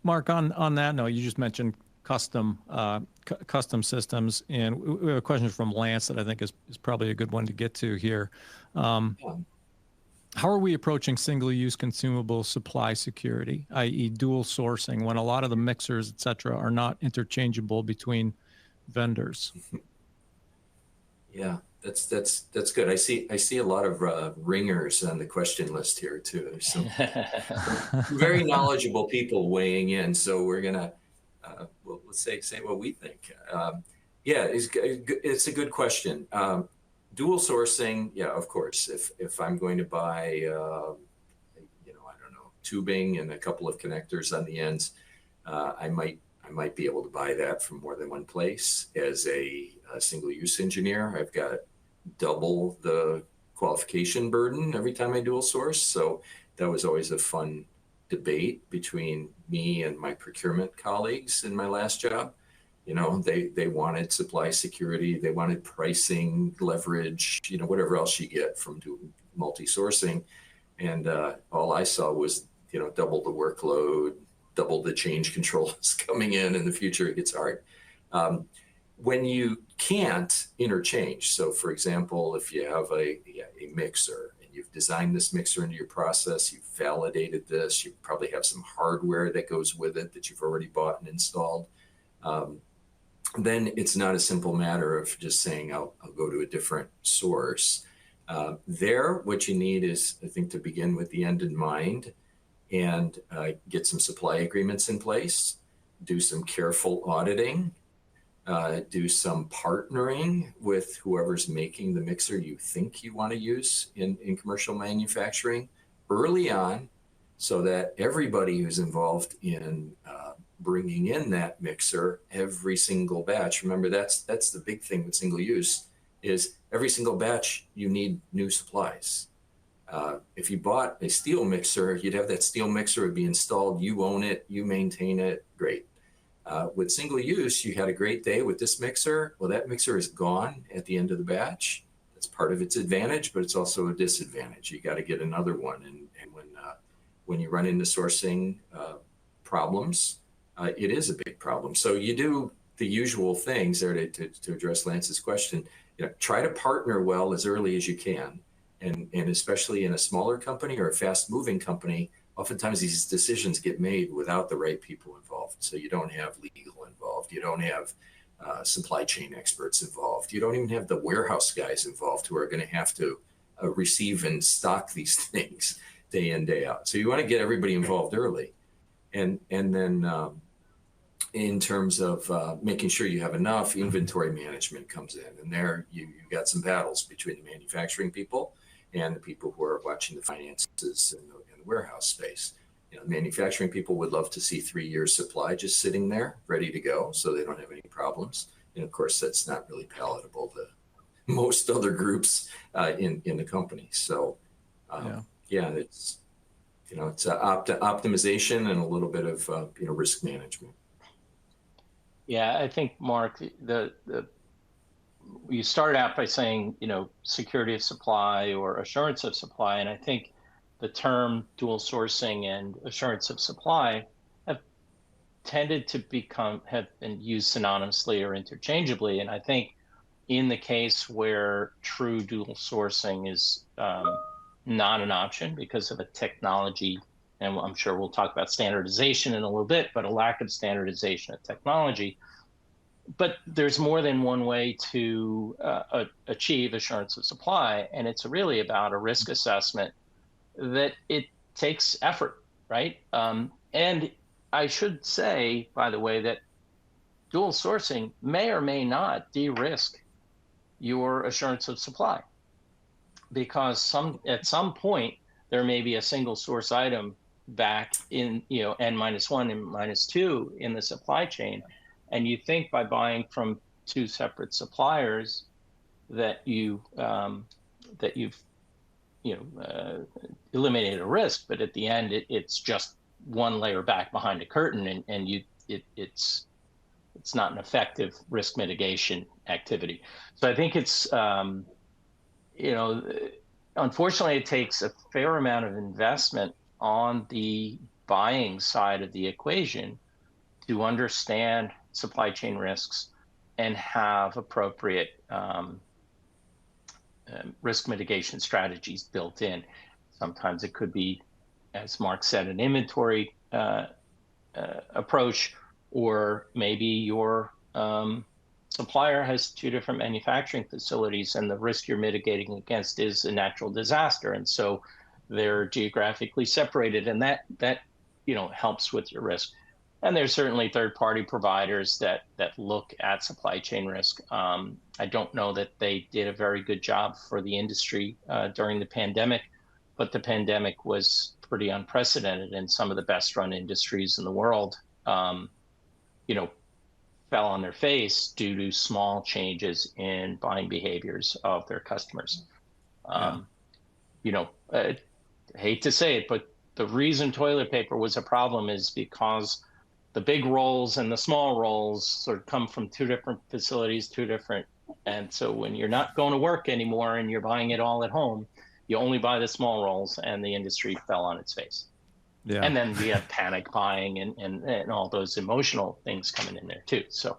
Mark, on that note, you just mentioned custom systems, and we have a question from Lance that I think is probably a good one to get to here. Yeah. How are we approaching single-use consumable supply security, i.e. dual sourcing, when a lot of the mixers, et cetera, are not interchangeable between vendors? Yeah, that's good. I see a lot of ringers on the question list here too. There's some very knowledgeable people weighing in, so we're gonna well, let's say what we think. Yeah, it's a good question. Dual sourcing, yeah, of course. If I'm going to buy, I don't know, tubing and a couple of connectors on the ends, I might be able to buy that from more than one place. As a single-use engineer, I've got double the qualification burden every time I dual source. So that was always a fun debate between me and my procurement colleagues in my last job. They wanted supply security, they wanted pricing, leverage, whatever else you get from doing multi-sourcing. And all I saw was, double the workload, double the change controls coming in the future, it gets hard. When you can't interchange, so for example, if you have a mixer and you've designed this mixer into your process, you've validated this, you probably have some hardware that goes with it that you've already bought and installed, then it's not a simple matter of just saying, I'll go to a different source. What you need is, I think, to begin with the end in mind and get some supply agreements in place, do some careful auditing, do some partnering with whoever's making the mixer you think you want to use in commercial manufacturing early on, so that everybody who's involved in bringing in that mixer every single batch, remember that's the big thing with single use, is every single batch you need new supplies. If you bought a steel mixer, you'd have that steel mixer would be installed, you own it, you maintain it, great. With single use, you had a great day with this mixer. Well, that mixer is gone at the end of the batch. That's part of its advantage, but it's also a disadvantage. You got to get another one. And when you run into sourcing problems, it is a big problem. So you do the usual things there to address Lance's question. Try to partner well as early as you can. And especially in a smaller company or a fast moving company, oftentimes these decisions get made without the right people involved. So you don't have legal involved. You don't have supply chain experts involved. You don't even have the warehouse guys involved who are going to have to receive and stock these things day in, day out. So you want to get everybody involved early. And then in terms of making sure you have enough, inventory management comes in. And there you've got some battles between the manufacturing people and the people who are watching the finances in the warehouse space. Manufacturing people would love to see 3 years supply just sitting there ready to go so they don't have any problems. And of course, that's not really palatable to most other groups in the company. So it's optimization and a little bit of risk management. Yeah, I think, Mark, you started out by saying, security of supply or assurance of supply. And I think the term dual sourcing and assurance of supply have tended to have been used synonymously or interchangeably. And I think in the case where true dual sourcing is not an option because of a technology, and I'm sure we'll talk about standardization in a little bit, but a lack of standardization of technology. But there's more than one way to achieve assurance of supply, and it's really about a risk assessment that it takes effort, right? And I should say, by the way, that dual sourcing may or may not de-risk your assurance of supply, because at some point there may be a single source item back in N-1 and -2 in the supply chain, and you think by buying from two separate suppliers that you've eliminated a risk, but at the end it's just one layer back behind a curtain, and it's not an effective risk mitigation activity. So I think it's unfortunately it takes a fair amount of investment on the buying side of the equation to understand supply chain risks and have appropriate risk mitigation strategies built in. Sometimes it could be, as Mark said, an inventory approach, or maybe your supplier has two different manufacturing facilities and the risk you're mitigating against is a natural disaster. And so they're geographically separated, and that helps with your risk. And there's certainly third-party providers that look at supply chain risk. I don't know that they did a very good job for the industry during the pandemic, but the pandemic was pretty unprecedented, and some of the best-run industries in the world, fell on their face due to small changes in buying behaviors of their customers. I hate to say it, but the reason toilet paper was a problem is because the big rolls and the small rolls sort of come from two different facilities, and so when you're not going to work anymore and you're buying it all at home, you only buy the small rolls, and the industry fell on its face. Yeah. And then we had panic buying and all those emotional things coming in there too. So